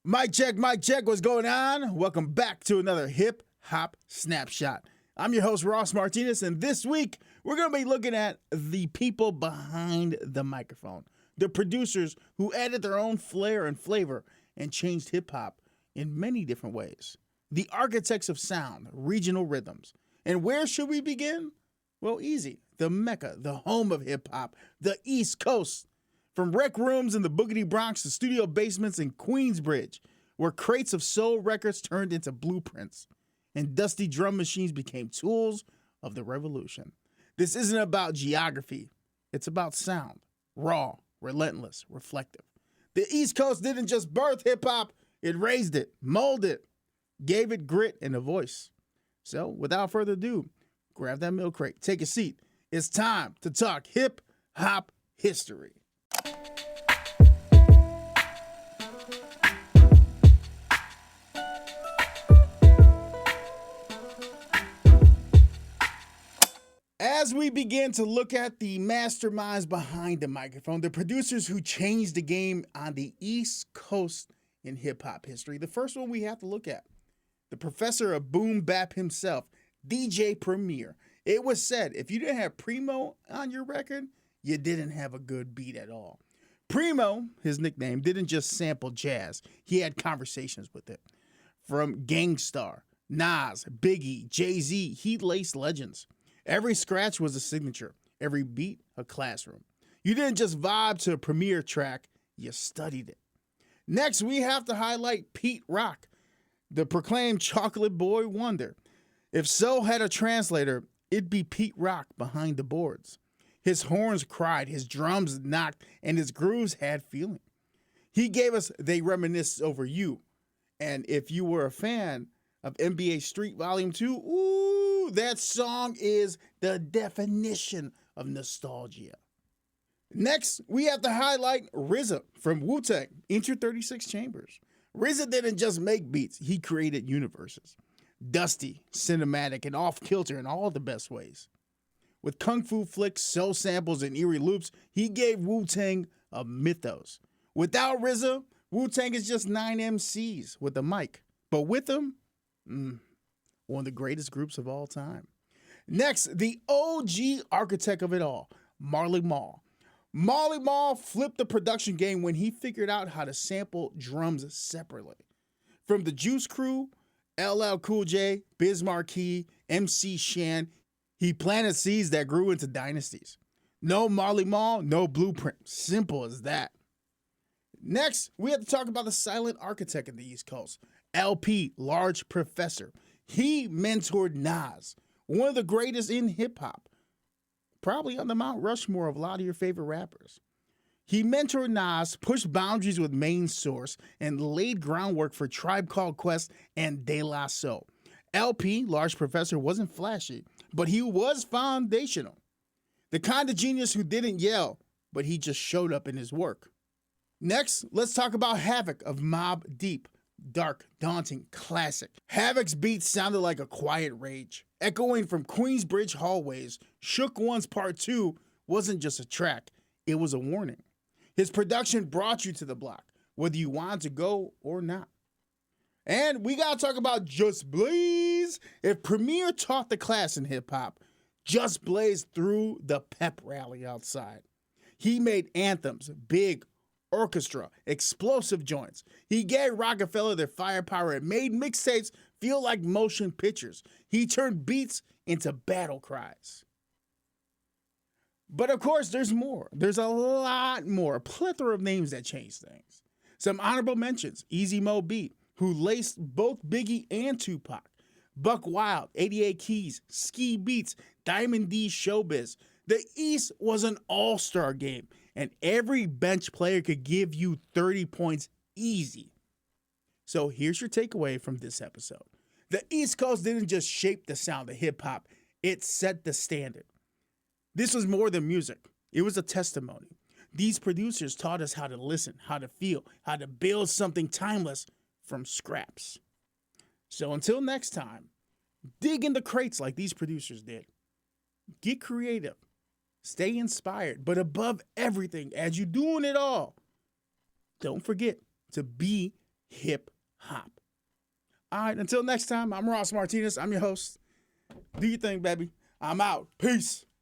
Mic check, what's going on? Welcome back to another Hip Hop Snapshot. I'm your host, Ross Martinez, and this week we're going to be looking at the people behind the microphone, the producers who added their own flair and flavor and changed hip hop in many different ways. The architects of sound, regional rhythms. And where should we begin? Well, easy. The Mecca, the home of hip hop, the East Coast. From rec rooms in the Boogity Bronx to studio basements in Queensbridge, where crates of soul records turned into blueprints and dusty drum machines became tools of the revolution. This isn't about geography. It's about sound. Raw, relentless, reflective. The East Coast didn't just birth hip-hop. It raised it, molded it, gave it grit and a voice. So, without further ado, grab that milk crate, take a seat. It's time to talk hip-hop history. As we begin to look at the masterminds behind the microphone, the producers who changed the game on the East Coast in hip-hop history, the first one we have to look at, the professor of boom bap himself, DJ Premier. It was said, if you didn't have Primo on your record, you didn't have a good beat at all. Primo, his nickname, didn't just sample jazz. He had conversations with it. From Gang Starr, Nas, Biggie, Jay-Z, he laced legends. Every scratch was a signature. Every beat, a classroom. You didn't just vibe to a Premier track, you studied it. Next, we have to highlight Pete Rock, the proclaimed chocolate boy wonder. If soul had a translator, it'd be Pete Rock behind the boards. His horns cried, his drums knocked, and his grooves had feeling. He gave us They Reminisce Over You. And if you were a fan of NBA Street Volume 2, ooh, that song is the definition of nostalgia. Next, we have to highlight RZA from Wu-Tang, Enter 36 Chambers. RZA didn't just make beats, he created universes. Dusty, cinematic, and off-kilter in all the best ways. With kung fu flicks, soul samples, and eerie loops, he gave Wu-Tang a mythos. Without RZA, Wu-Tang is just 9 MCs with a mic. But with him, one of the greatest groups of all time. Next, the OG architect of it all, Marley Marl. Marley Marl flipped the production game when he figured out how to sample drums separately. From the Juice Crew, LL Cool J, Biz Markie, MC Shan, he planted seeds that grew into dynasties. No Marley Marl, no blueprint. Simple as that. Next, we have to talk about the silent architect in the East Coast, LP, Large Professor. He mentored Nas, one of the greatest in hip-hop, probably on the Mount Rushmore of a lot of your favorite rappers. He mentored Nas, pushed boundaries with Main Source, and laid groundwork for Tribe Called Quest and De La Soul. LP, Large Professor, wasn't flashy, but he was foundational. The kind of genius who didn't yell, but he just showed up in his work. Next, let's talk about Havoc of Mobb Deep. Dark, daunting, classic. Havoc's beats sounded like a quiet rage. Echoing from Queensbridge hallways, Shook One's Part 2 wasn't just a track, it was a warning. His production brought you to the block, whether you wanted to go or not. And we gotta talk about Just Blaze. If Premier taught the class in hip-hop, Just Blaze threw the pep rally outside. He made anthems, big, orchestra, explosive joints. He gave Rockefeller their firepower and made mixtapes feel like motion pictures. He turned beats into battle cries. But of course, there's more. There's a lot more. A plethora of names that changed things. Some honorable mentions. Easy Mo Beat, who laced both Biggie and Tupac. Buck Wild, 88 Keys, Ski Beats, Diamond D Showbiz. The East was an all-star game, and every bench player could give you 30 points easy. So here's your takeaway from this episode. The East Coast didn't just shape the sound of hip-hop, it set the standard. This was more than music. It was a testimony. These producers taught us how to listen, how to feel, how to build something timeless from scraps. So until next time, dig in the crates like these producers did. Get creative. Stay inspired. But above everything, as you're doing it all, don't forget to be hip hop. All right, until next time, I'm Ross Martinez. I'm your host. Do your thing, baby. I'm out. Peace.